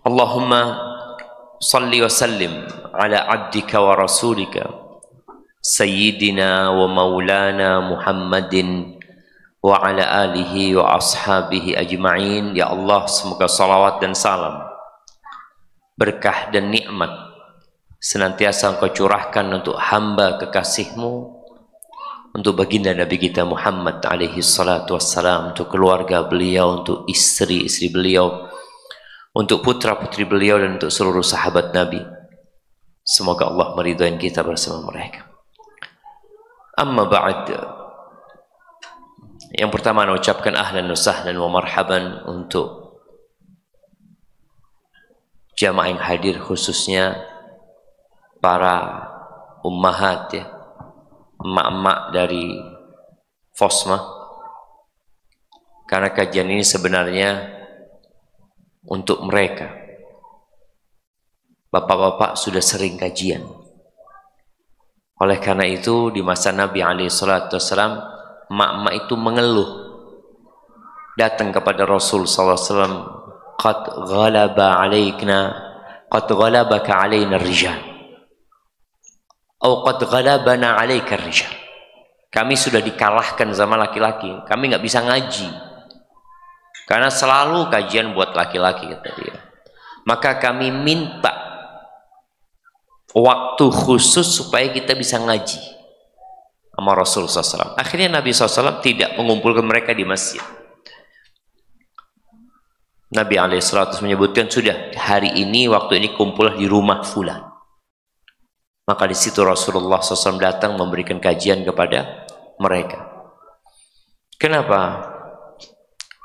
Allahumma salli wa sallim ala abdika wa rasulika Sayyidina wa maulana Muhammadin wa ala alihi wa ashabihi ajma'in. Ya Allah, semoga salawat dan salam, berkah dan nikmat senantiasa Engkau curahkan untuk hamba kekasih-Mu, untuk baginda Nabi kita Muhammad alaihi salatu wassalam, untuk keluarga beliau, untuk istri-istri beliau, untuk putra-putri beliau, dan untuk seluruh sahabat Nabi. Semoga Allah meridhai kita bersama mereka. Amma ba'd. Yang pertama, saya ucapkan ahlan wa sahlan wa marhaban untuk jamaah yang hadir, khususnya para ummahat, ya, emak-emak dari Fosma. Karena kajian ini sebenarnya untuk mereka. Bapak-bapak sudah sering kajian. Oleh karena itu di masa Nabi alaihissalatu wassalam, emak-emak itu mengeluh, datang kepada Rasul sallallahu alaihi wasallam, qad ghalabaka alaina ar-rijal, atau qad ghalabana alaika ar-rijal. Kami sudah dikalahkan sama laki-laki, kami nggak bisa ngaji karena selalu kajian buat laki-laki, kata dia. Maka kami minta waktu khusus supaya kita bisa ngaji sama Rasul SAW. Akhirnya Nabi SAW tidak mengumpulkan mereka di masjid. Nabi SAW menyebutkan, sudah hari ini, waktu ini kumpul di rumah fulan. Maka di situ Rasulullah SAW datang memberikan kajian kepada mereka. Kenapa?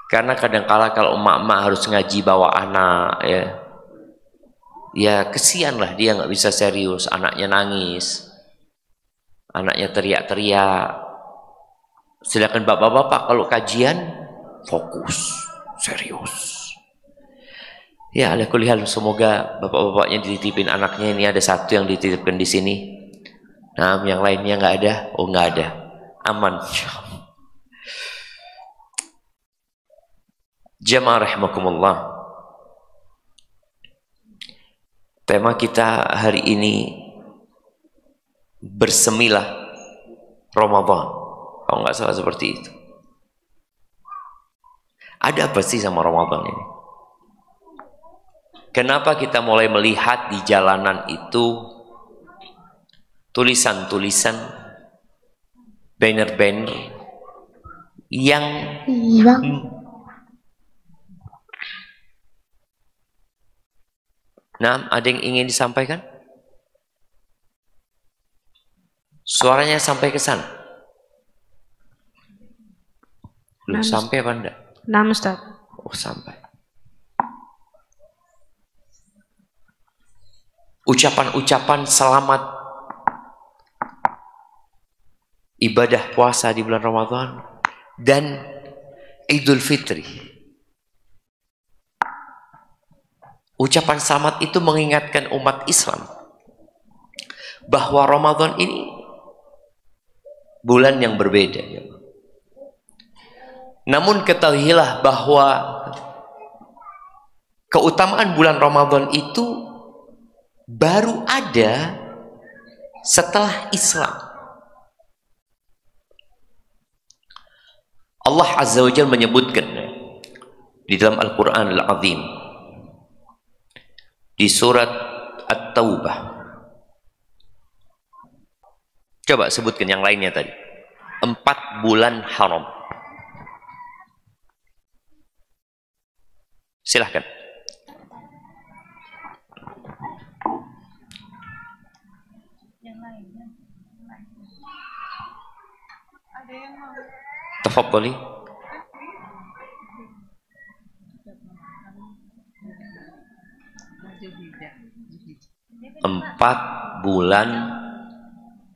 Karena kadang-kala kalau emak-emak harus ngaji bawa anak, ya kesian lah, dia nggak bisa serius, anaknya nangis, anaknya teriak-teriak. Sedangkan bapak-bapak kalau kajian fokus, serius. Ya, ala kulli hal, semoga bapak-bapaknya dititipin anaknya. Ini ada satu yang dititipkan di sini. Nah, yang lainnya nggak ada. Oh, nggak ada, aman. Jamaah rahimakumullah. Tema kita hari ini bersemilah Ramadan, kalau nggak salah seperti itu. Ada apa sih sama Ramadan ini? Kenapa kita mulai melihat di jalanan itu tulisan-tulisan, banner-banner yang nah, ada yang ingin disampaikan? Suaranya sampai ke sana? Belum sampai apa enggak? Nah, Ustaz. Oh, sampai. Ucapan-ucapan selamat ibadah puasa di bulan Ramadan dan Idul Fitri. Ucapan selamat itu mengingatkan umat Islam bahwa Ramadan ini bulan yang berbeda. Namun ketahuilah bahwa keutamaan bulan Ramadan itu baru ada setelah Islam. Allah Azza wa Jalla menyebutkan di dalam Al-Quran Al-Azim, di surat At-Taubah. Coba sebutkan yang lainnya tadi. 4 bulan haram. Silahkan. Yang lainnya. Ada yang mau. Tafadhali. 4 bulan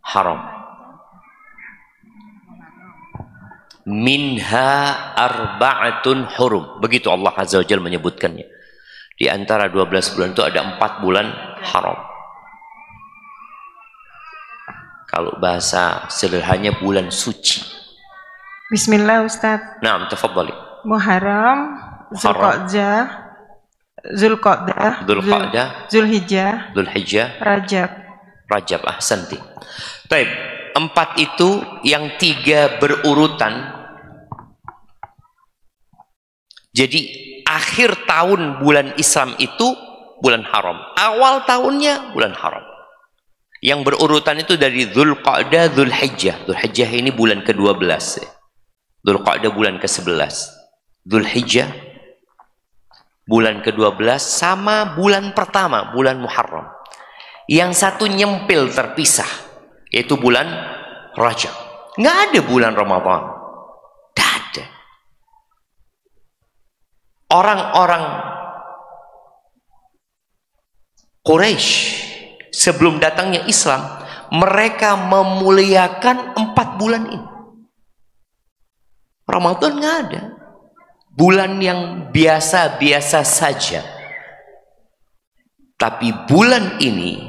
haram. Minha arba'atun hurum. Begitu Allah Azza wa Jalla menyebutkannya. Di antara 12 bulan itu ada 4 bulan haram. Kalau bahasa sederhananya bulan suci. Bismillah Ustaz. Naam, tafadhali. Muharram, Zulqa'dah, Zulqa'dah, Zulhijjah, Rajab. Rajab, ahsanti. Baik, 4 itu yang 3 berurutan. Jadi akhir tahun bulan Islam itu bulan haram, awal tahunnya bulan haram. Yang berurutan itu dari Zulqa'dah, Zulhijjah. Zulhijjah ini bulan ke-12. Zulqa'dah bulan ke-11. Zulhijjah bulan ke-12 sama bulan pertama, bulan Muharram. Yang satu nyempil terpisah, yaitu bulan Rajab. Nggak ada bulan Ramadan. Nggak ada. Orang-orang Quraisy sebelum datangnya Islam, mereka memuliakan 4 bulan ini. Ramadan nggak ada. Bulan yang biasa-biasa saja. Tapi bulan ini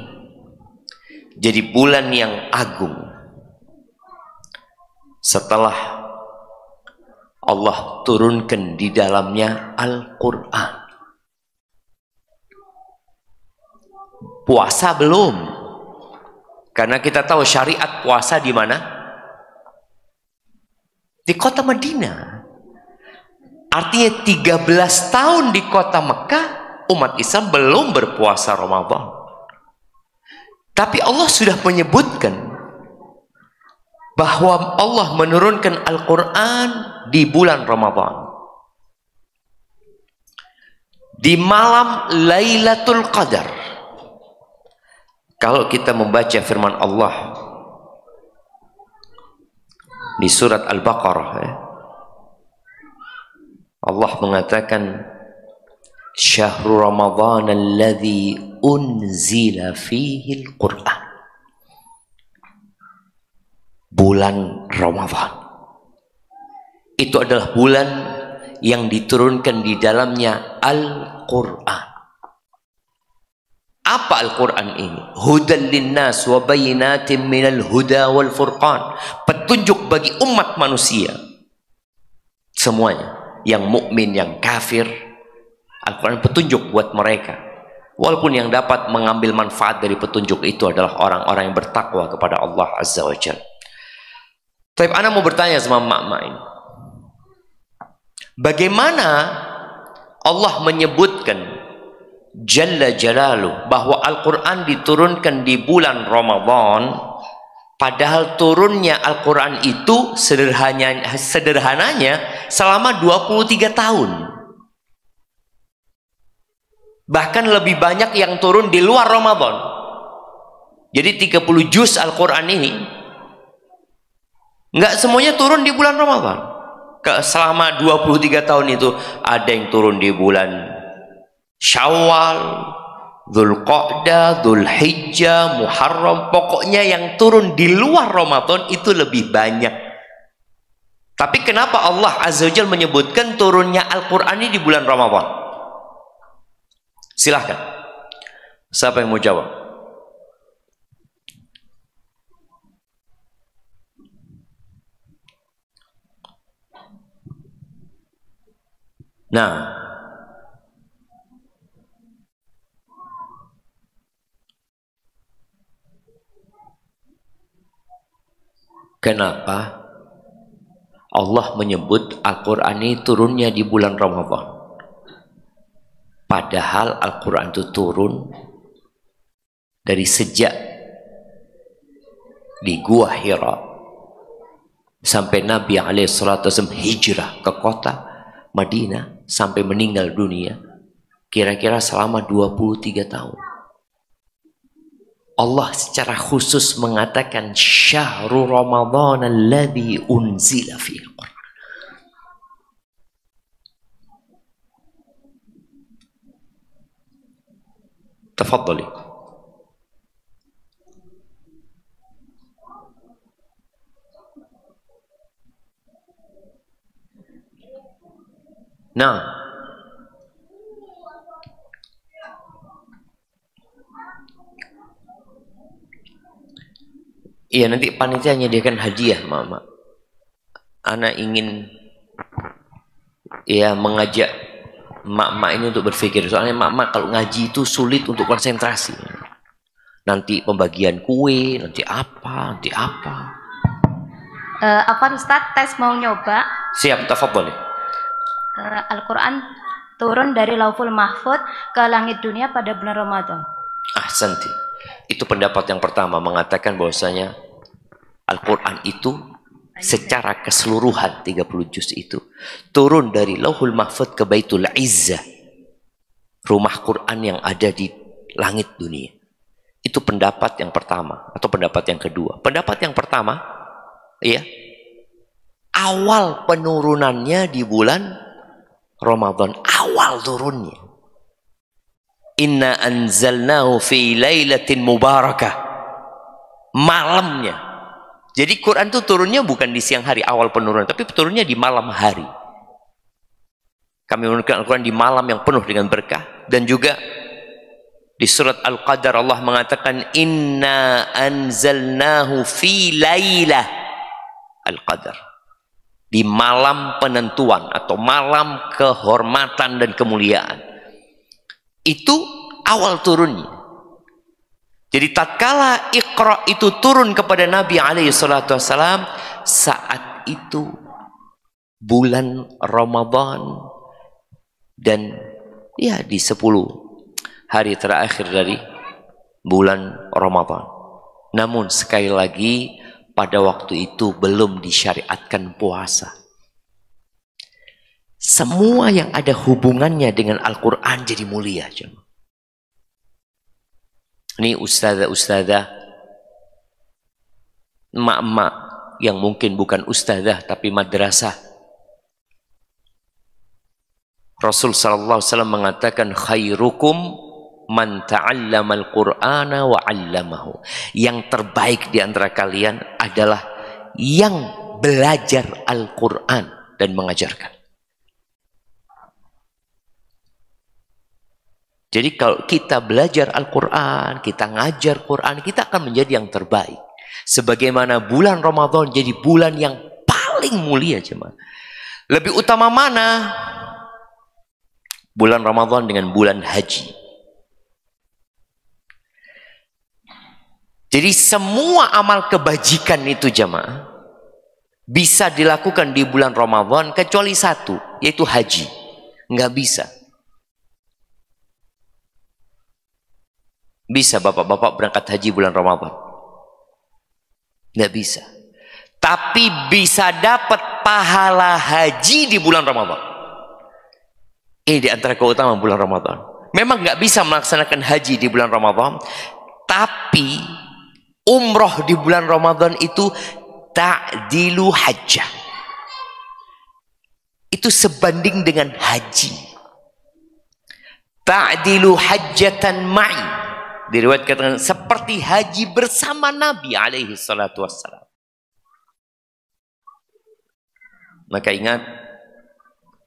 jadi bulan yang agung. Setelah Allah turunkan di dalamnya Al-Quran. Puasa belum. Karena kita tahu syariat puasa di mana? Di kota Madinah. Artinya 13 tahun di kota Mekah, umat Islam belum berpuasa Ramadan. Tapi Allah sudah menyebutkan bahwa Allah menurunkan Al-Quran di bulan Ramadan. Di malam Lailatul Qadar. Kalau kita membaca firman Allah di surat Al-Baqarah, Allah mengatakan Syahrul Ramadhan alladhi unzila fihi al-Quran. Bulan Ramadan itu adalah bulan yang diturunkan di dalamnya Al-Quran. Apa Al-Quran ini? Hudan linnas wa bayinatin minal huda wal furqan. Petunjuk bagi umat manusia semuanya, yang mukmin, yang kafir. Al-Quran petunjuk buat mereka. Walaupun yang dapat mengambil manfaat dari petunjuk itu adalah orang-orang yang bertakwa kepada Allah Azza wa Jalla. Tapi ana mau bertanya sama mak-mak ini, bagaimana Allah menyebutkan Jalla Jalaluh bahwa Al-Quran diturunkan di bulan Ramadan, padahal turunnya Al-Quran itu sederhananya selama 23 tahun. Bahkan lebih banyak yang turun di luar Ramadan. Jadi 30 juz Al-Quran ini nggak semuanya turun di bulan Ramadan. Selama 23 tahun itu ada yang turun di bulan Syawal, Zulqa'dah, Zulhijjah, Muharram. Pokoknya yang turun di luar Ramadan itu lebih banyak. Tapi kenapa Allah Azza wa Jalla menyebutkan turunnya Al-Quran ini di bulan Ramadan? Silahkan. Siapa yang mau jawab? Nah, kenapa Allah menyebut Al-Quran ini turunnya di bulan Ramadan? Padahal Al-Quran itu turun dari sejak di Gua Hira sampai Nabi SAW hijrah ke kota Madinah sampai meninggal dunia, kira-kira selama 23 tahun. Allah secara khusus mengatakan Syahrul Ramadhan alladhi unzila fihi al-Quran. Tafadhali. Nah, iya, nanti panitia menyediakan hadiah, mama. Anak ingin ya mengajak Emak-emak ini untuk berpikir. Soalnya emak-emak kalau ngaji itu sulit untuk konsentrasi. Nanti pembagian kue, nanti apa, nanti apa. Afwan Ustadz, tes mau nyoba. Siap, tafadhol. Al-Quran turun dari Lauhul Mahfuz ke langit dunia pada bulan Ramadan. Ahsanti. Itu pendapat yang pertama, mengatakan bahwasanya Al-Quran itu secara keseluruhan 30 juz itu turun dari Lauhul Mahfuz ke Baitul Izzah, rumah Quran yang ada di langit dunia. Itu pendapat yang pertama atau pendapat yang kedua. Pendapat yang pertama, ya, awal penurunannya di bulan Ramadan, awal turunnya. Inna anzalnahu fi lailatin mubarakah, malamnya. Jadi Quran itu turunnya bukan di siang hari awal penurunan, tapi turunnya di malam hari. Kami menurunkan Al-Quran di malam yang penuh dengan berkah. Dan juga di surat Al-Qadar Allah mengatakan inna anzalnahu fi lailah Al-Qadar, di malam penentuan atau malam kehormatan dan kemuliaan. Itu awal turunnya. Jadi tatkala Iqra itu turun kepada Nabi alaihi salatu wassalam, saat itu bulan Ramadan dan ya di 10 hari terakhir dari bulan Ramadan. Namun sekali lagi pada waktu itu belum disyariatkan puasa. Semua yang ada hubungannya dengan Al-Quran jadi mulia. Ini ustazah-ustazah, emak-emak yang mungkin bukan ustazah tapi madrasah. Rasul sallallahu alaihi wasallam mengatakan khairukum man ta'allama al-Qur'ana wa 'allamahu. Yang terbaik di antara kalian adalah yang belajar Al-Qur'an dan mengajarkan. Jadi kalau kita belajar Al-Quran, kita ngajar Quran, kita akan menjadi yang terbaik. Sebagaimana bulan Ramadan jadi bulan yang paling mulia, jemaah. Lebih utama mana? Bulan Ramadan dengan bulan haji. Jadi semua amal kebajikan itu, jemaah, bisa dilakukan di bulan Ramadan kecuali satu, yaitu haji. Nggak bisa. Bisa bapak-bapak berangkat haji bulan Ramadan? Nggak bisa. Tapi bisa dapat pahala haji di bulan Ramadan. Ini di antara keutamaan bulan Ramadan. Memang nggak bisa melaksanakan haji di bulan Ramadan, tapi umroh di bulan Ramadan itu ta'dilu hajjah. Itu sebanding dengan haji. Ta'dilu hajjatan ma'i. Diriwayatkan seperti haji bersama Nabi alaihi salatu wassalam. Maka ingat,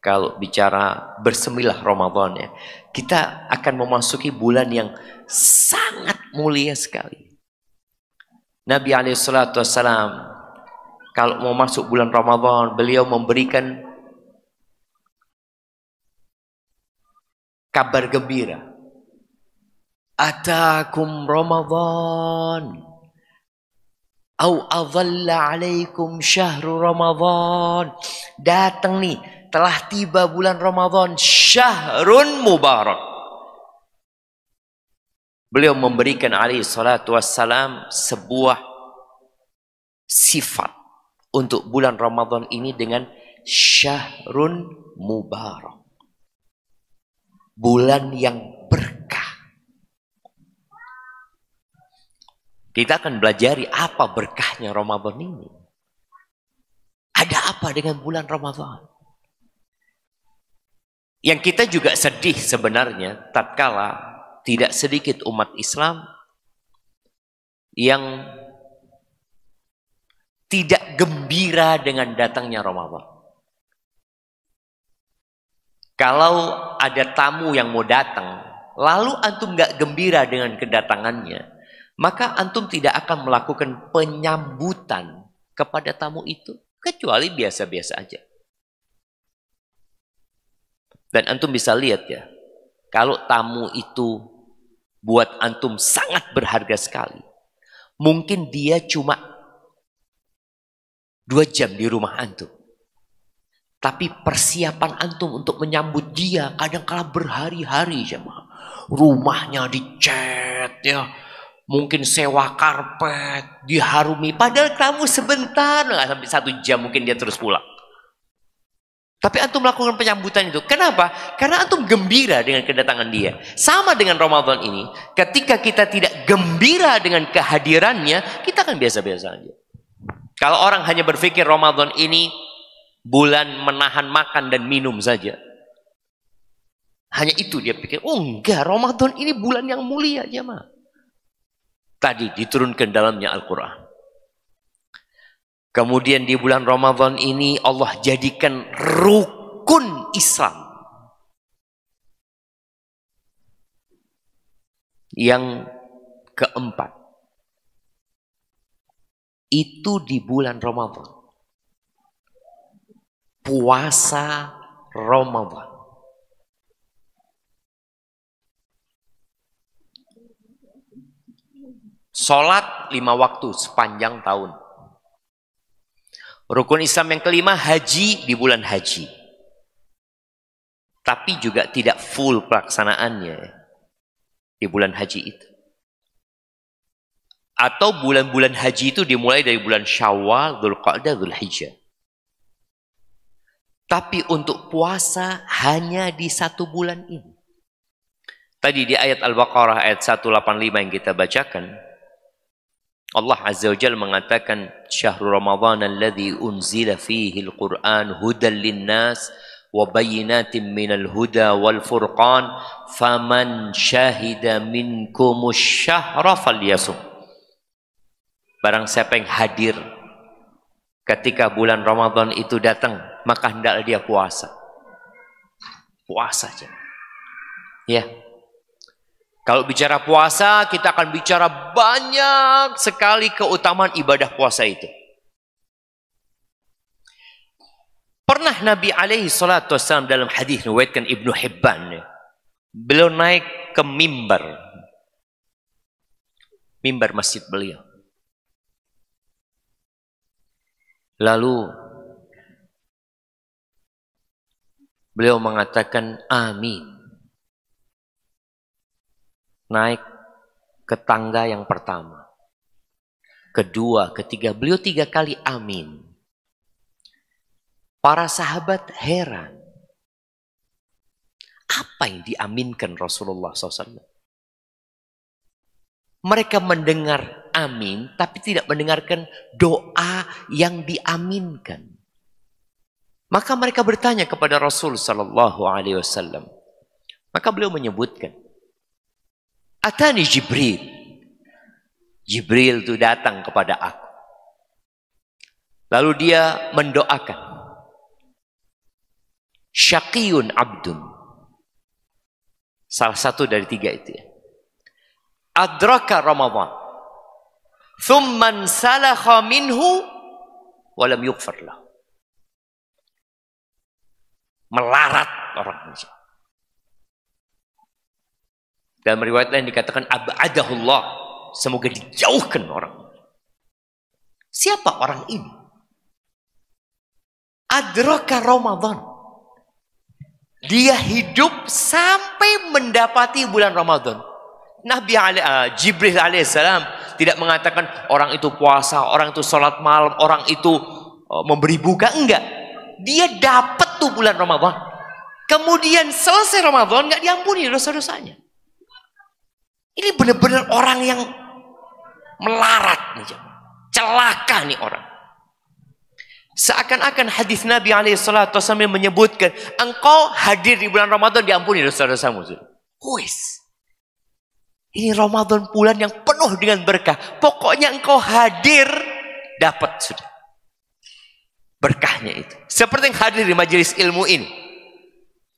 kalau bicara bersemilah Ramadan ya, kita akan memasuki bulan yang sangat mulia sekali. Nabi alaihi salatu wassalam kalau mau masuk bulan Ramadan, beliau memberikan kabar gembira. Atakum Ramadan au adhalla alaikum syahru Ramadan. Datang nih, telah tiba bulan Ramadan, syahrun mubarak. Beliau memberikan alaihi salatu wassalam sebuah sifat untuk bulan Ramadan ini dengan syahrun mubarak. Bulan yang berkah. Kita akan belajari apa berkahnya Ramadan ini. Ada apa dengan bulan Ramadan? Yang kita juga sedih sebenarnya tatkala tidak sedikit umat Islam yang tidak gembira dengan datangnya Ramadan. Kalau ada tamu yang mau datang, lalu antum nggak gembira dengan kedatangannya, maka antum tidak akan melakukan penyambutan kepada tamu itu, kecuali biasa-biasa aja. Dan antum bisa lihat ya, kalau tamu itu buat antum sangat berharga sekali, mungkin dia cuma 2 jam di rumah antum. Tapi persiapan antum untuk menyambut dia kadang-kala berhari-hari, jemaah. Rumahnya dicat ya, mungkin sewa karpet, diharumi. Padahal kamu sebentar, nggak sampai 1 jam mungkin dia terus pulang. Tapi antum melakukan penyambutan itu. Kenapa? Karena antum gembira dengan kedatangan dia. Sama dengan Ramadan ini, ketika kita tidak gembira dengan kehadirannya, kita akan biasa-biasa aja. Kalau orang hanya berpikir Ramadan ini bulan menahan makan dan minum saja, hanya itu dia pikir. Oh enggak, Ramadan ini bulan yang mulia, jemaah. Tadi diturunkan dalamnya Al-Quran. Kemudian di bulan Ramadan ini Allah jadikan rukun Islam. Yang keempat. Itu di bulan Ramadan. Puasa Ramadan. Sholat 5 waktu sepanjang tahun. Rukun Islam yang kelima, haji di bulan haji. Tapi juga tidak full pelaksanaannya di bulan haji itu. Atau bulan-bulan haji itu dimulai dari bulan Syawal, Dzulqa'dah, Dzulhijjah. Tapi untuk puasa hanya di 1 bulan ini. Tadi di ayat Al-Baqarah ayat 185 yang kita bacakan, Allah Azza wa Jalla mengatakan syahrul Ramadan alladzi unzila fihi al-Qur'an hudan lin-nas wa bayyinatin minal huda wal furqan faman syahida minkumus syahra falyasum. Barang siapa yang hadir ketika bulan Ramadan itu datang, maka hendaklah dia puasa. Puasa saja. Ya. Kalau bicara puasa, kita akan bicara banyak sekali keutamaan ibadah puasa itu. Pernah Nabi alaihi salatu wassalam dalam hadis riwayatkan Ibnu Hibban, beliau naik ke mimbar masjid beliau. Lalu beliau mengatakan amin. Naik ke tangga yang pertama, kedua, ketiga, beliau 3 kali amin. Para sahabat heran, apa yang diaminkan Rasulullah SAW? Mereka mendengar amin, tapi tidak mendengarkan doa yang diaminkan. Maka mereka bertanya kepada Rasul SAW. Maka beliau menyebutkan, Atani Jibril. Jibril itu datang kepada aku. Lalu dia mendoakan. Syaqiyun abdun. Salah satu dari 3 itu ya. Adraka Ramadan. Thumman salakha minhu walam yughfar lahu. Melarat orang ini. Dalam riwayat lain dikatakan ab'adahullah, semoga dijauhkan orang. Siapa orang ini? Adraka Ramadan. Dia hidup sampai mendapati bulan Ramadan. Jibril alaihissalam tidak mengatakan orang itu puasa, orang itu sholat malam, orang itu memberi buka, enggak. Dia dapat tuh bulan Ramadan. Kemudian selesai Ramadan enggak diampuni dosa-dosanya. Ini benar-benar orang yang melarat nih, celaka nih orang. Seakan-akan hadis Nabi SAW menyebutkan, engkau hadir di bulan Ramadan diampuni dosa-dosamu. Wis. Ini Ramadan bulan yang penuh dengan berkah. Pokoknya engkau hadir, dapat sudah. Berkahnya itu. Seperti yang hadir di majelis ilmu ini.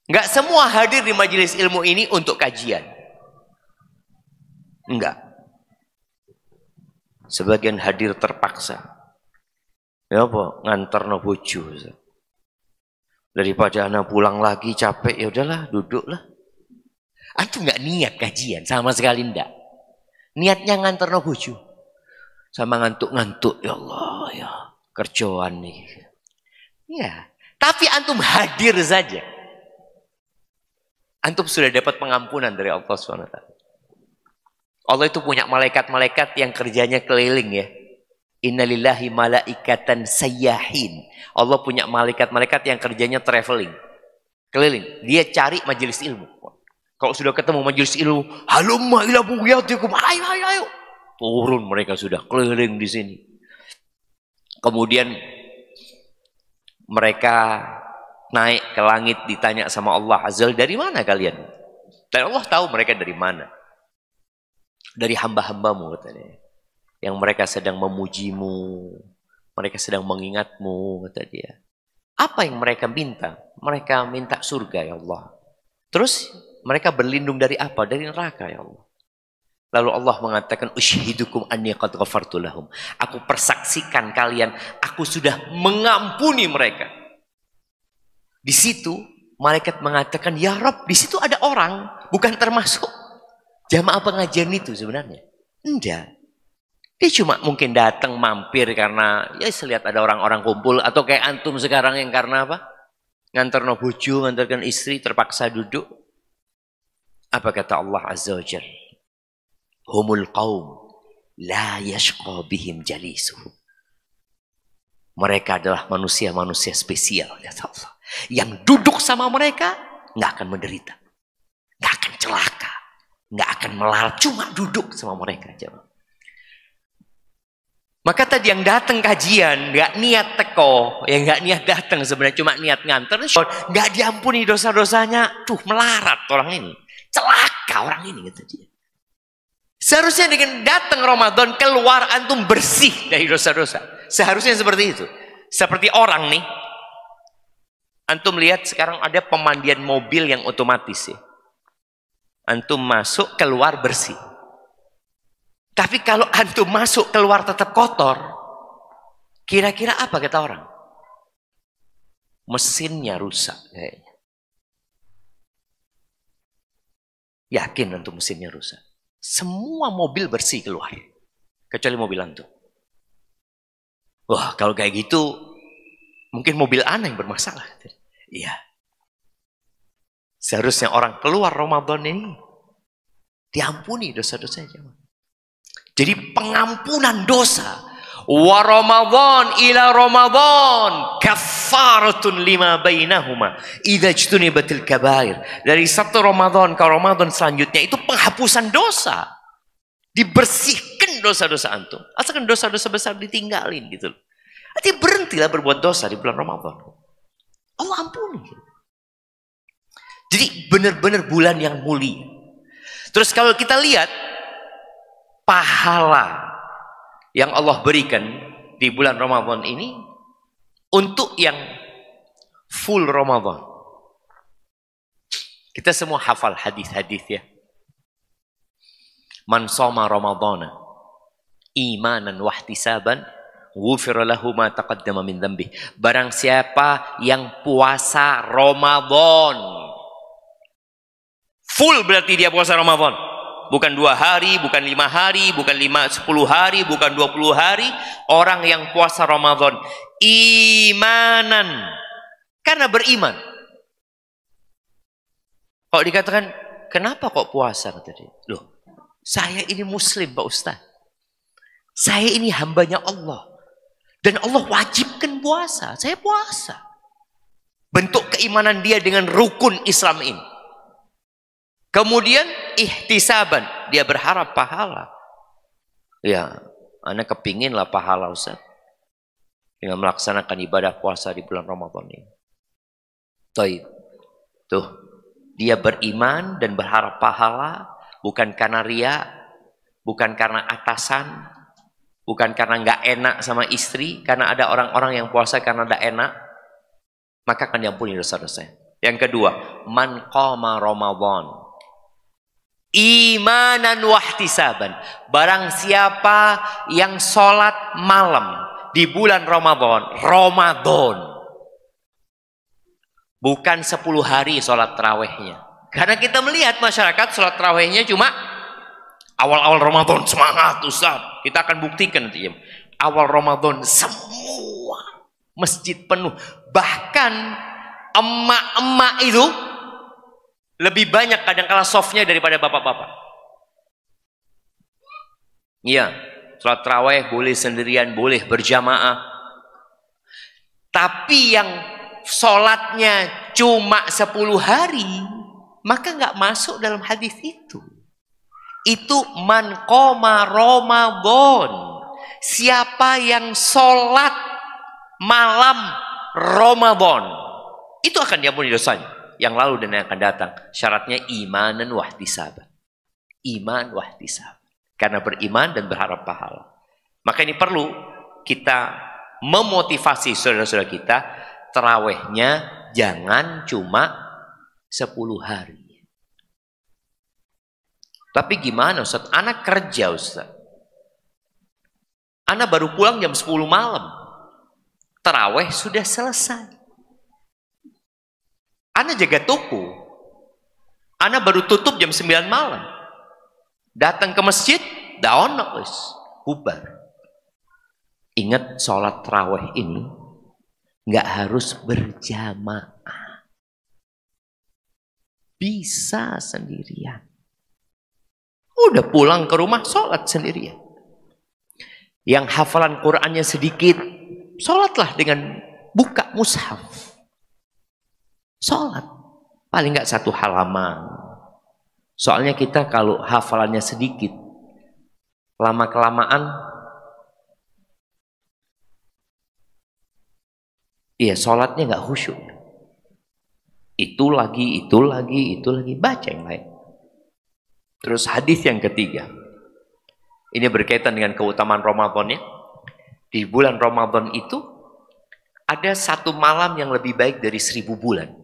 Enggak semua hadir di majelis ilmu ini untuk kajian. Enggak. Sebagian hadir terpaksa. Ya apa? Nganterno bojo. Daripada anak pulang lagi capek, ya udahlah, duduklah. Antum nggak niat kajian sama sekali ndak. Niatnya nganter no bojo. Sama ngantuk-ngantuk, ya Allah ya, kerjaan nih. Ya, tapi antum hadir saja. Antum sudah dapat pengampunan dari Allah SWT. Allah itu punya malaikat-malaikat yang kerjanya keliling ya. Innalillahi malaikatan sayyahin. Allah punya malaikat-malaikat yang kerjanya traveling. Keliling. Dia cari majelis ilmu. Kalau sudah ketemu majelis ilmu, halumma ila buyatikum, ayo, ayo, ayo. Turun mereka sudah keliling di sini. Kemudian mereka naik ke langit, ditanya sama Allah Azza, dari mana kalian? Dan Allah tahu mereka dari mana. Dari hamba-hambamu katanya. Yang mereka sedang memujimu, mereka sedang mengingatmu, kata dia. Apa yang mereka minta? Mereka minta surga ya Allah. Terus mereka berlindung dari apa? Dari neraka ya Allah. Lalu Allah mengatakan, ushidukum anni qad ghafartu lahum. Aku persaksikan kalian, aku sudah mengampuni mereka. Di situ malaikat mengatakan, ya Rabb, di situ ada orang, bukan termasuk jamaah pengajian itu sebenarnya. Enggak. Dia cuma mungkin datang mampir karena ya lihat ada orang-orang kumpul, atau kayak antum sekarang yang karena apa? Nganter no bojo, ngantarkan istri, terpaksa duduk. Apa kata Allah Azza wa Jalla? Humul qaum la yashqa bihim jalisuhum. Mereka adalah manusia-manusia spesial ya Allah. Yang duduk sama mereka nggak akan menderita, nggak akan celaka, nggak akan melarat, cuma duduk sama mereka aja. Maka tadi yang datang kajian nggak niat teko, yang nggak niat datang sebenarnya cuma niat nganter, nggak diampuni dosa-dosanya. Tuh melarat orang ini, celaka orang ini kata dia. Seharusnya dengan datang Ramadan keluar antum bersih dari dosa-dosa. Seharusnya seperti itu. Seperti orang nih. Antum lihat sekarang ada pemandian mobil yang otomatis ya. Antum masuk keluar bersih. Tapi kalau antum masuk keluar tetap kotor, kira-kira apa kata orang? Mesinnya rusak kayaknya. Yakin antum mesinnya rusak? Semua mobil bersih keluar, kecuali mobil antum. Wah, kalau kayak gitu, mungkin mobil ana yang bermasalah. Iya. Seharusnya orang keluar Ramadan ini diampuni dosa-dosanya. Jadi pengampunan dosa. Wa Ramadan ila Ramadan kafaratun lima bainahuma idza ijtunibatil kabair. Dari satu Ramadan ke Ramadan selanjutnya itu penghapusan dosa. Dibersihkan dosa-dosa antum. Asalkan dosa-dosa besar ditinggalin gitu. Jadi berhentilah berbuat dosa di bulan Ramadan. Allah ampuni. Jadi benar-benar bulan yang mulia. Terus kalau kita lihat pahala yang Allah berikan di bulan Ramadan ini untuk yang full Ramadan. Kita semua hafal hadis-hadis ya. Man shoma Ramadhana imanan wa ihtisaban ghufira lahu ma taqaddama min dhanbi. Barang siapa yang puasa Ramadan full, berarti dia puasa Ramadan. Bukan 2 hari, bukan 5 hari, bukan 10 hari, bukan 20 hari. Orang yang puasa Ramadan imanan, karena beriman. Kalau dikatakan, kenapa kok puasa? Kata dia, loh, saya ini muslim Pak Ustaz. Saya ini hambanya Allah. Dan Allah wajibkan puasa. Saya puasa. Bentuk keimanan dia dengan rukun Islam ini. Kemudian ihtisaban, dia berharap pahala. Ya, ana kepingin lah pahala Ustaz dengan melaksanakan ibadah puasa di bulan Ramadan ini. Tuh, dia beriman dan berharap pahala, bukan karena ria, bukan karena atasan, bukan karena nggak enak sama istri, karena ada orang-orang yang puasa karena nggak enak, maka akan diampuni dosa-dosanya. Yang kedua, man qama Ramadan imanan wahtisaban. Barang siapa yang sholat malam di bulan Ramadan, Bukan 10 hari sholat tarawehnya. Karena kita melihat masyarakat sholat tarawehnya cuma awal-awal Ramadan, semangat Ustaz. Kita akan buktikan nanti. Awal Ramadan semua masjid penuh. Bahkan emak-emak itu lebih banyak kadang-kala softnya daripada bapak-bapak. Iya, sholat taraweh boleh sendirian, boleh berjamaah. Tapi yang sholatnya cuma 10 hari, maka nggak masuk dalam hadis itu. Itu man qoma Ramadan. Siapa yang sholat malam Ramadan, itu akan diampuni dosanya yang lalu dan yang akan datang. Syaratnya imanan wahtisaban. Iman wahtisaban. Karena beriman dan berharap pahala. Maka ini perlu kita memotivasi saudara-saudara kita, tarawehnya jangan cuma 10 hari. Tapi gimana Ustaz? Anak kerja Ustaz. Anak baru pulang jam 10 malam. Taraweh sudah selesai. Anak jaga toko. Anak baru tutup jam 9 malam. Datang ke masjid, daun bubar. Ingat sholat taraweh ini nggak harus berjamaah. Bisa sendirian. Udah pulang ke rumah, sholat sendirian. Yang hafalan Qur'annya sedikit, sholatlah dengan buka mushaf. Sholat. Paling nggak 1 halaman. Soalnya kita kalau hafalannya sedikit, lama-kelamaan, iya sholatnya nggak khusyuk. Itu lagi, baca yang lain. Terus hadis yang ketiga. Ini berkaitan dengan keutamaan Ramadan ya. Di bulan Ramadan itu ada 1 malam yang lebih baik dari 1000 bulan.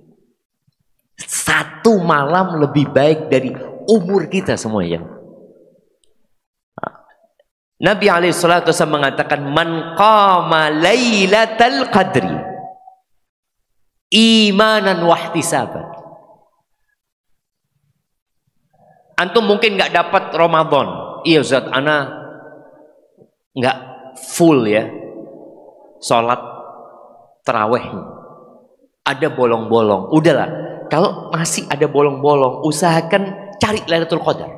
1 malam lebih baik dari umur kita semua ya. Nabi alaihissalatu wasallam mengatakan man qama lailatal qadri imanan wahtisaban. Antum mungkin nggak dapat Ramadan. Iya Ustaz, ana nggak full ya sholat tarawehnya. Ada bolong-bolong. Udahlah, kalau masih ada bolong-bolong, usahakan cari Lailatul Qadar.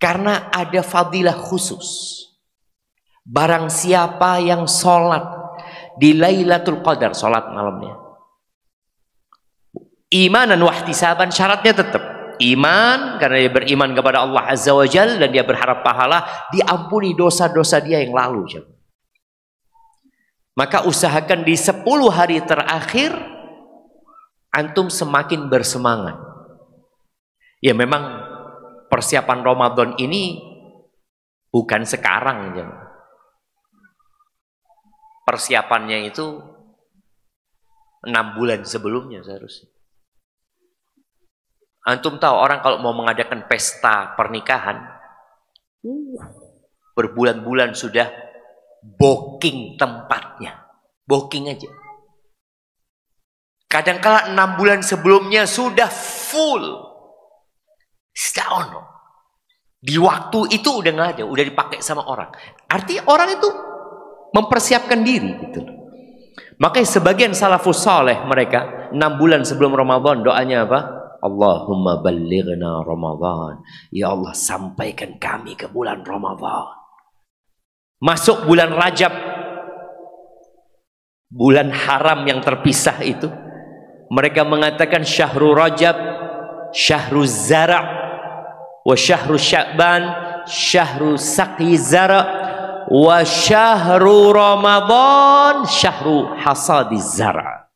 Karena ada fadilah khusus. Barang siapa yang sholat di Lailatul Qadar, sholat malamnya, imanan wahtisaban, syaratnya tetap iman, karena dia beriman kepada Allah Azza wa Jalla dan dia berharap pahala, diampuni dosa-dosa dia yang lalu. Maka usahakan di 10 hari terakhir antum semakin bersemangat. Ya memang persiapan Ramadan ini bukan sekarang. Persiapannya itu 6 bulan sebelumnya seharusnya. Antum tahu orang kalau mau mengadakan pesta pernikahan, berbulan-bulan sudah booking tempatnya. Booking aja. Kadang-kala 6 bulan sebelumnya sudah full. Setahun. Di waktu itu udah nggak ada, udah dipakai sama orang. Artinya orang itu mempersiapkan diri gitu. Makanya sebagian salafus saleh mereka 6 bulan sebelum Ramadan doanya apa? Allahumma ballighna Ramadan. Ya Allah, sampaikan kami ke bulan Ramadan. Masuk bulan Rajab, bulan haram yang terpisah itu, mereka mengatakan syahru Rajab, syahru zara', wa syahru Sya'ban, syahru saqi zara', wa syahru Ramadan, syahru hasadi zara'.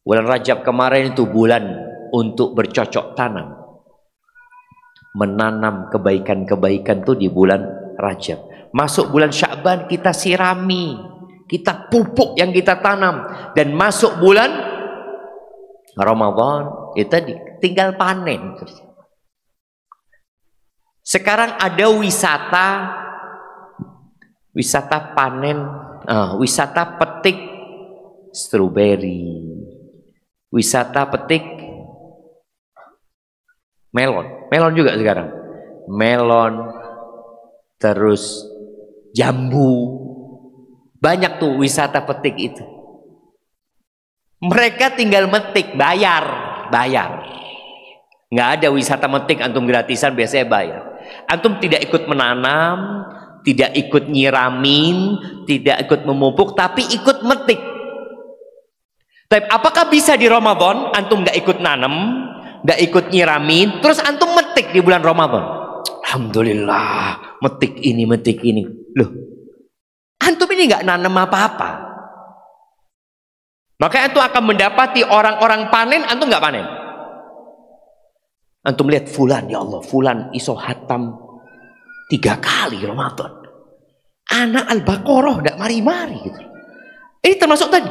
Bulan Rajab kemarin itu bulan untuk bercocok tanam, menanam kebaikan-kebaikan tuh di bulan Rajab. Masuk bulan Sya'ban kita sirami, kita pupuk yang kita tanam, dan masuk bulan Ramadan kita tinggal panen. Sekarang ada wisata panen, wisata petik stroberi, wisata petik melon juga sekarang, melon, terus jambu, banyak tuh wisata petik itu. Mereka tinggal metik, bayar. Nggak ada wisata metik antum gratisan, biasanya bayar. Antum tidak ikut menanam, tidak ikut nyiramin, tidak ikut memupuk, tapi ikut metik. Tapi apakah bisa di Ramadan antum nggak ikut nanam, nggak ikut nyiramin, terus antum metik di bulan Ramadan? Alhamdulillah, metik ini. Loh, antum ini nggak nanam apa-apa. Maka antum akan mendapati orang-orang panen, antum nggak panen. Antum lihat fulan, ya Allah, fulan iso hatam 3 kali Ramadan. Anak Al-Baqarah nggak mari-mari gitu. Ini termasuk tadi.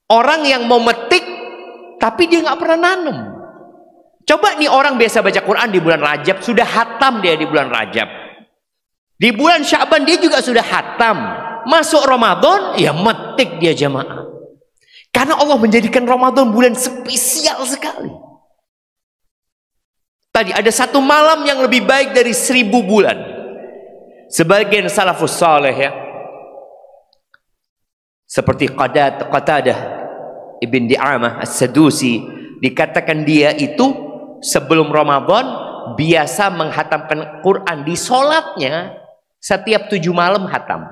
Orang yang mau metik, tapi dia nggak pernah nanam. Coba nih orang biasa baca Quran di bulan Rajab, sudah hatam dia di bulan Rajab. Di bulan Sya'ban dia juga sudah hatam. Masuk Ramadan, ya metik dia jamaah. Karena Allah menjadikan Ramadan bulan spesial sekali. Tadi ada satu malam yang lebih baik dari 1000 bulan. Sebagian salafus saleh ya, seperti Qatadah Ibn Di'amah As-Sadusi, dikatakan dia itu sebelum Ramadan biasa menghatamkan Quran di sholatnya setiap 7 malam hatam.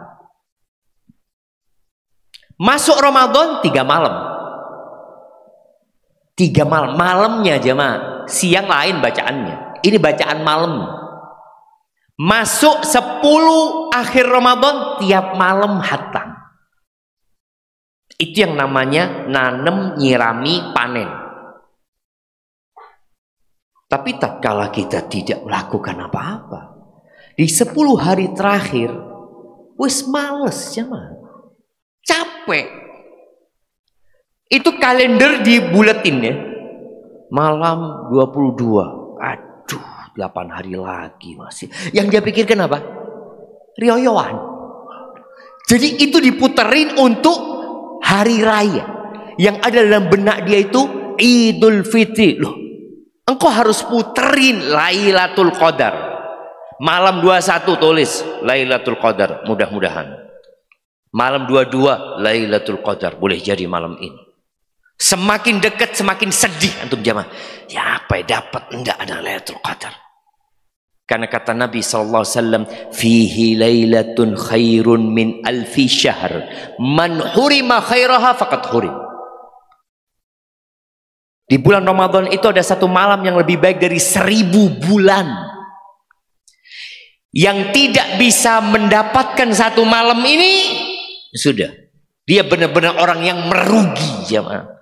Masuk Ramadan 3 malam. 3 malam, malamnya jemaah, siang lain bacaannya. Ini bacaan malam. Masuk 10 akhir Ramadan tiap malam hatam. Itu yang namanya nanem, nyirami, panen. Tapi tatkala kita tidak melakukan apa-apa, di 10 hari terakhir wis males jemaah, capek. Itu kalender dibuletin ya, malam 22, aduh 8 hari lagi masih. Yang dia pikirkan apa? Rioyoan. Jadi itu diputerin untuk hari raya. Yang ada dalam benak dia itu Idul Fitri. Loh, engkau harus puterin Lailatul Qadar. Malam 21 tulis Lailatul Qadar, mudah-mudahan. Malam 22 Lailatul Qadar, boleh jadi malam ini. Semakin dekat semakin sedih antum jamaah. Ya apa ya dapat enggak ada Lailatul Qadar. Karena kata Nabi SAW, fihi lailatun khairun min alfi syahr, man hurima khairaha faqad hurim. Di bulan Ramadan itu ada satu malam yang lebih baik dari 1000 bulan. Yang tidak bisa mendapatkan satu malam ini, sudah, dia benar-benar orang yang merugi jemaah.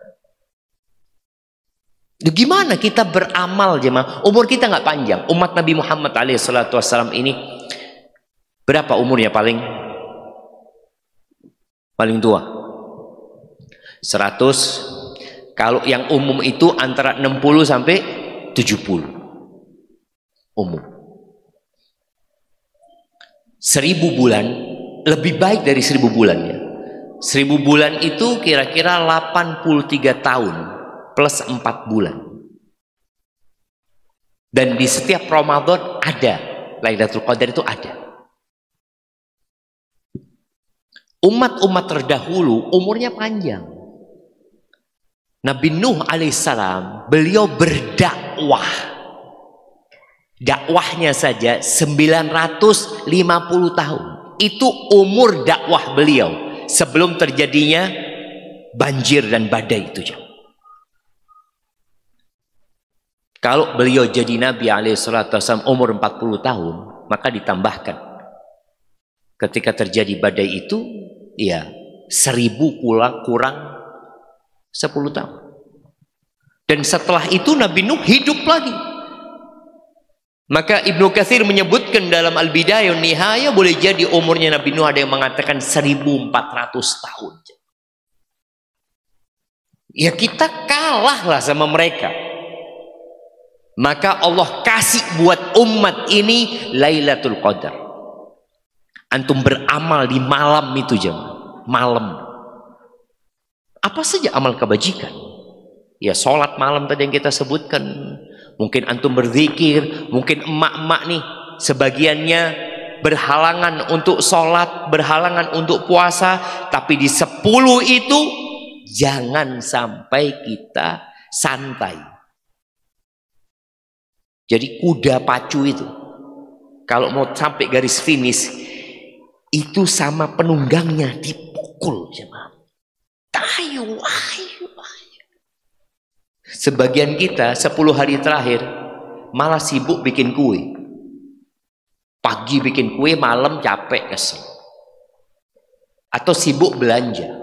Gimana kita beramal jemaah? Umur kita nggak panjang. Umat Nabi Muhammad SAW ini berapa umurnya paling tua? 100. Kalau yang umum itu antara 60 sampai 70. Umum. 1000 bulan lebih baik dari 1000 bulannya. 1000 bulan itu kira-kira 83 tahun. Plus 4 bulan. Dan di setiap Ramadan ada Lailatul Qadar, itu ada. Umat-umat terdahulu umurnya panjang. Nabi Nuh alaihissalam, beliau berdakwah. Dakwahnya saja 950 tahun. Itu umur dakwah beliau sebelum terjadinya banjir dan badai itu. Kalau beliau jadi Nabi SAW umur 40 tahun, maka ditambahkan. Ketika terjadi badai itu, ya 1000 kurang 10 tahun. Dan setelah itu Nabi Nuh hidup lagi. Maka Ibnu Katsir menyebutkan dalam Al-Bidayah wan Nihayah, boleh jadi umurnya Nabi Nuh ada yang mengatakan 1400 tahun. Ya kita kalah lah sama mereka. Maka Allah kasih buat umat ini Lailatul Qadar. Antum beramal di malam itu jemaah. Malam. Apa saja amal kebajikan. Ya sholat malam tadi yang kita sebutkan. Mungkin antum berzikir, mungkin emak-emak nih sebagiannya berhalangan untuk sholat, berhalangan untuk puasa, tapi di 10 itu jangan sampai kita santai. Jadi kuda pacu itu kalau mau sampai garis finish itu sama penunggangnya dipukul jemaah. Ayo. Sebagian kita 10 hari terakhir malah sibuk bikin kue. Pagi bikin kue, malam capek kesel. Atau sibuk belanja.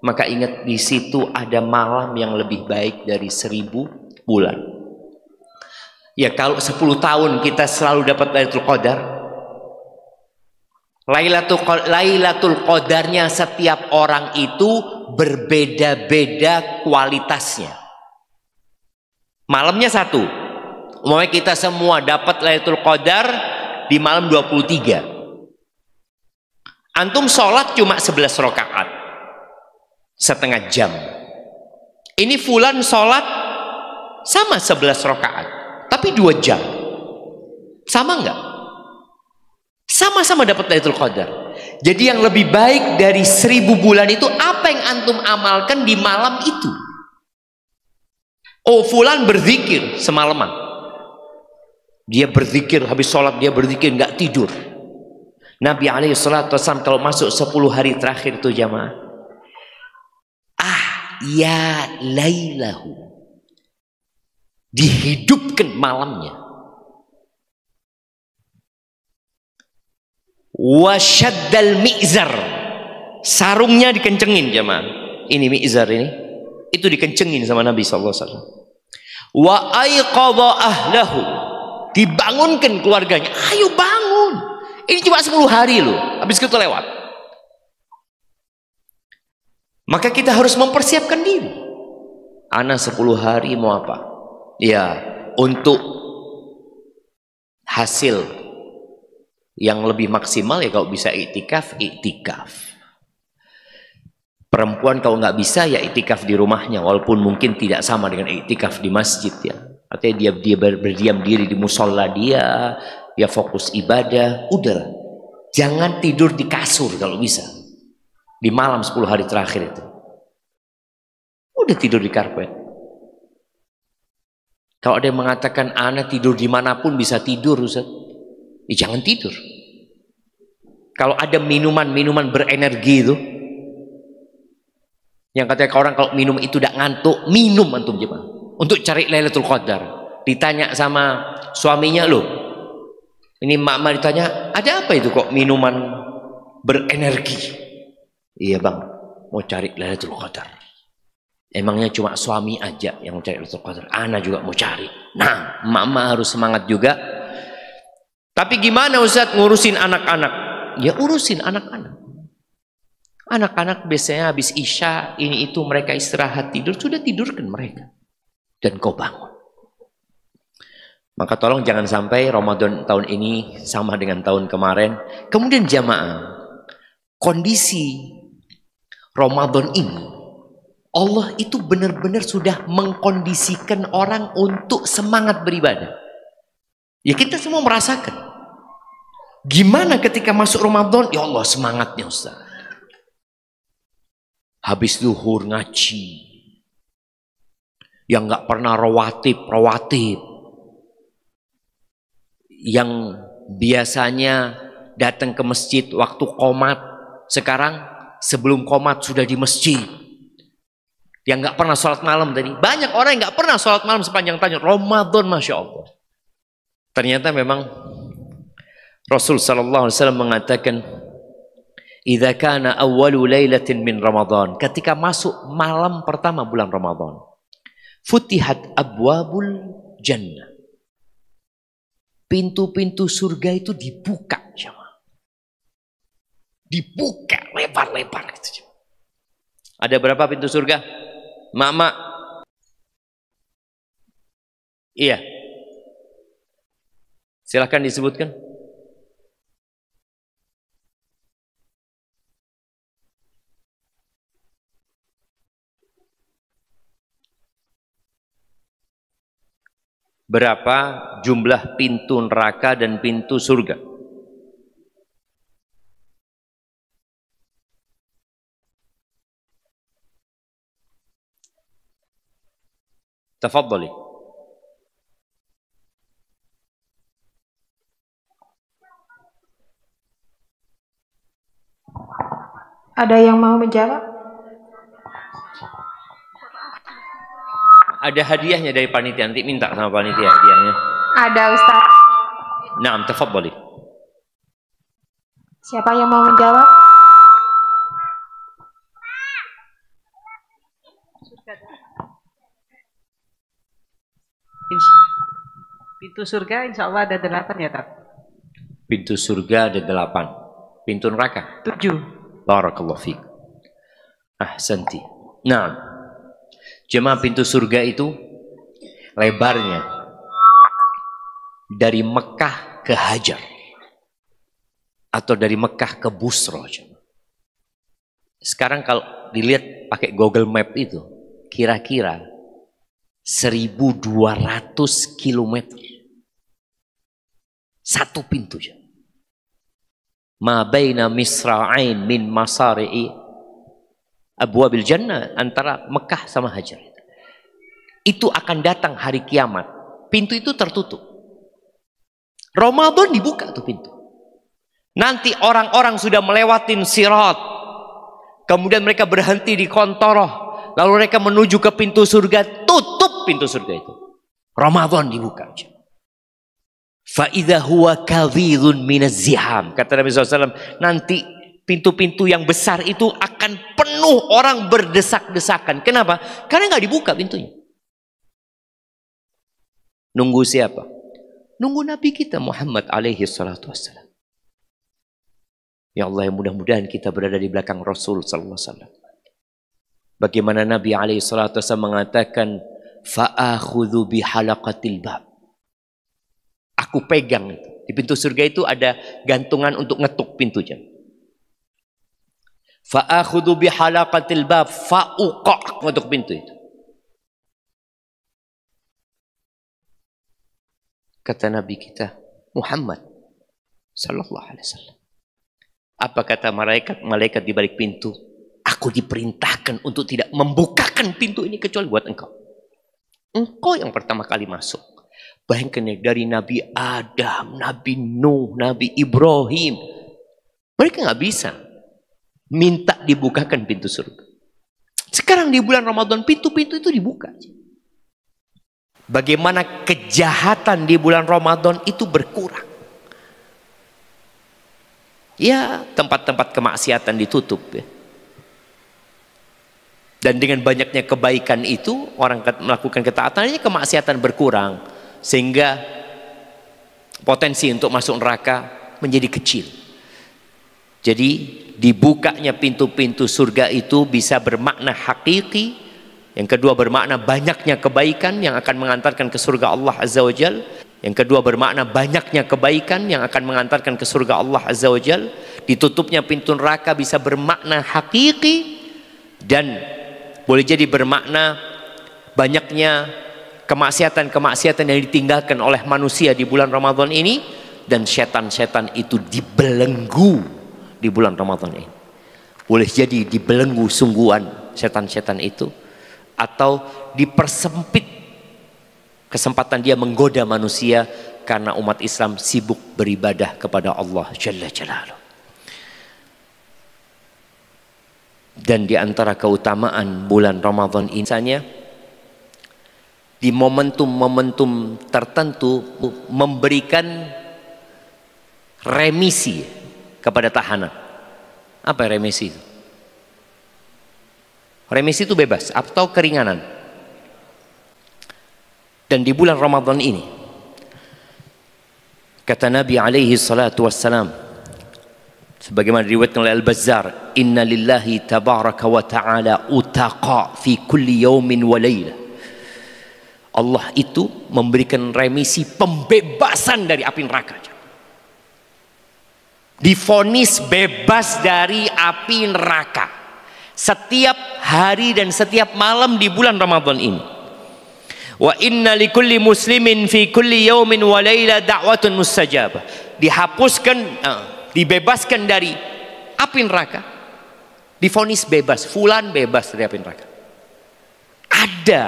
Maka ingat, di situ ada malam yang lebih baik dari 1000 bulan. Ya kalau 10 tahun kita selalu dapat Lailatul Qadar. Lailatul Qadarnya setiap orang itu berbeda-beda kualitasnya. Malamnya satu. Umumnya kita semua dapat Lailatul Qadar di malam 23. Antum sholat cuma 11 rakaat. Setengah jam. Ini fulan sholat sama 11 rakaat. Tapi 2 jam. Sama enggak? Sama-sama dapat Lailatul Qadar. Jadi yang lebih baik dari 1000 bulan itu apa yang antum amalkan di malam itu? Oh, fulan berzikir semalaman. Dia berzikir, habis sholat dia berzikir, nggak tidur. Nabi SAW kalau masuk 10 hari terakhir itu jamaah, ya lailahu, dihidupkan malamnya. Wasyaddal mi'zar, sarungnya dikencengin jamaah. Ini mi'zar ini, itu dikencengin sama Nabi SAW. Wa aiqadha ahlahu, dibangunkan keluarganya. Ayo bangun, ini cuma 10 hari loh, habis itu lewat. Maka kita harus mempersiapkan diri. Ana 10 hari mau apa? Ya, untuk hasil yang lebih maksimal ya kalau bisa iktikaf. Perempuan kalau nggak bisa ya iktikaf di rumahnya, walaupun mungkin tidak sama dengan iktikaf di masjid ya. Artinya dia berdiam diri di musola dia fokus ibadah. Udahlah, jangan tidur di kasur kalau bisa. Di malam 10 hari terakhir itu. Udah tidur di karpet. Kalau ada yang mengatakan anak tidur dimanapun bisa tidur, Ustaz, jangan tidur. Kalau ada minuman berenergi itu, yang katanya orang kalau minum itu tidak ngantuk, minum antum jemaah untuk cari Lailatul Qadar. Ditanya sama suaminya, loh, ini mak ditanya, ada apa itu kok minuman berenergi? Iya bang, mau cari Lailatul Qadar. Emangnya cuma suami aja yang mau cari Lailatul Qadar? Ana juga mau cari. Nah, mama harus semangat juga. Tapi gimana Ustaz ngurusin anak-anak? Ya urusin anak-anak. Anak-anak biasanya habis isya ini itu mereka istirahat tidur, sudah tidurkan mereka dan kau bangun. Maka tolong jangan sampai Ramadan tahun ini sama dengan tahun kemarin. Kemudian jamaah, kondisi Ramadan ini Allah itu benar-benar sudah mengkondisikan orang untuk semangat beribadah. Ya kita semua merasakan. Gimana ketika masuk Ramadan? Ya Allah semangatnya Ustaz. Habis zuhur ngaji, yang nggak pernah rawatib, yang biasanya datang ke masjid waktu qomat, sekarang sebelum qomat sudah di masjid. Yang nggak pernah sholat malam tadi, banyak orang yang nggak pernah sholat malam sepanjang tahun Ramadan, masya Allah. Ternyata memang Rasul Sallallahu Alaihi Wasallam mengatakan, idza kana awwalu lailatin min Ramadan, ketika masuk malam pertama bulan Ramadan, futihat abwabul jannah, pintu-pintu surga itu dibuka, dibuka lebar-lebar gitu. Ada berapa pintu surga? Mak-mak. Iya. Silahkan disebutkan. Berapa jumlah pintu neraka dan pintu surga? Tafadhali. Ada yang mau menjawab? Ada hadiahnya dari panitia, nanti minta sama panitia hadiahnya. Ada, Ustaz. Naam, tafadhali. Siapa yang mau menjawab? Pintu surga insya Allah ada 8 ya, Tat? Pintu surga ada 8. Pintu neraka? 7. Barakallahu fiik. Ahsanti. Nah, jemaah, pintu surga itu lebarnya dari Mekah ke Hajar atau dari Mekah ke Busra. Sekarang kalau dilihat pakai Google Map itu kira-kira 1200 km. Satu pintu aja. Ma baina misra'ain min masari'i abwabil jannah, antara Mekah sama Hajar. Itu akan datang hari kiamat. Pintu itu tertutup. Ramadan dibuka tuh pintu. Nanti orang-orang sudah melewatin sirat. Kemudian mereka berhenti di Qantharah. Lalu mereka menuju ke pintu surga. Tutup pintu surga itu. Ramadan dibuka. Fa'idha huwa kadhidun minaz ziham. Kata Nabi SAW, nanti pintu-pintu yang besar itu akan penuh orang berdesak-desakan. Kenapa? Karena nggak dibuka pintunya. Nunggu siapa? Nunggu Nabi kita Muhammad alaihi salatu wassalam. Ya Allah, yang mudah-mudahan kita berada di belakang Rasul sallallahu alaihi wasallam. Bagaimana Nabi alaihi salatu wassalam mengatakan, fa'akhudhu bihalaqatil bab. Aku pegang itu. Di pintu surga itu ada gantungan untuk ngetuk pintunya. Fa'akhudhu bihalaqatil bab fa'uqa' ngetuk pintu itu. Kata Nabi kita Muhammad sallallahu alaihi wasallam. Apa kata malaikat di balik pintu? Aku diperintahkan untuk tidak membukakan pintu ini kecuali buat engkau. Engkau yang pertama kali masuk. Bayangkan ya, dari Nabi Adam, Nabi Nuh, Nabi Ibrahim. Mereka nggak bisa minta dibukakan pintu surga. Sekarang di bulan Ramadan pintu-pintu itu dibuka. Bagaimana kejahatan di bulan Ramadan itu berkurang. Ya, tempat-tempat kemaksiatan ditutup ya. Dan dengan banyaknya kebaikan itu, orang melakukan ketaatan, kemaksiatan berkurang. Sehingga potensi untuk masuk neraka menjadi kecil. Jadi dibukanya pintu-pintu surga itu bisa bermakna hakiki. Yang kedua bermakna banyaknya kebaikan yang akan mengantarkan ke surga Allah Azza wa Jal. Yang kedua bermakna banyaknya kebaikan yang akan mengantarkan ke surga Allah Azza wa Jal. Ditutupnya pintu neraka bisa bermakna hakiki. Dan boleh jadi bermakna banyaknya kemaksiatan-kemaksiatan yang ditinggalkan oleh manusia di bulan Ramadan ini. Dan setan-setan itu dibelenggu di bulan Ramadan ini. Boleh jadi dibelenggu sungguhan setan-setan itu. Atau dipersempit kesempatan dia menggoda manusia. Karena umat Islam sibuk beribadah kepada Allah Jalla Jalaluh. Dan di antara keutamaan bulan Ramadan ini, misalnya di momentum-momentum tertentu memberikan remisi kepada tahanan. Apa remisi itu? Remisi itu bebas atau keringanan. Dan di bulan Ramadan ini kata Nabi alaihi salatu wassalam, sebagaimana diriwayatkan oleh Al-Bazzar, inna lillahi tabaraka wa ta'ala utaqa fi kulli yawmin wa laylah. Allah itu memberikan remisi pembebasan dari api neraka. Divonis bebas dari api neraka setiap hari dan setiap malam di bulan Ramadan ini. Wa inna likulli muslimin fi kulli yaumin wa laila da'watun mustajabah. Dihapuskan, dibebaskan dari api neraka. Divonis bebas, fulan bebas dari api neraka. Ada.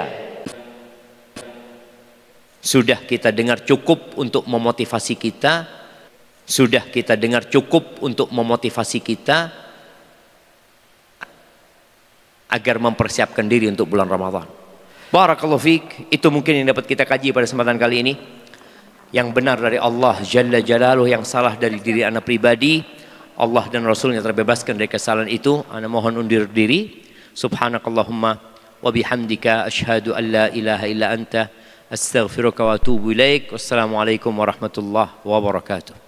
Sudah kita dengar cukup untuk memotivasi kita. Sudah kita dengar cukup untuk memotivasi kita agar mempersiapkan diri untuk bulan Ramadan. Barakallahu fiik. Itu mungkin yang dapat kita kaji pada kesempatan kali ini. Yang benar dari Allah Jalla Jalaluh, yang salah dari diri anak pribadi. Allah dan Rasulnya terbebaskan dari kesalahan itu. Ana mohon undur diri. Subhanakallahumma wa bihamdika asyhadu an la ilaha illa anta astaghfiruka wa atubu ilaik. Wassalamualaikum warahmatullahi wabarakatuh.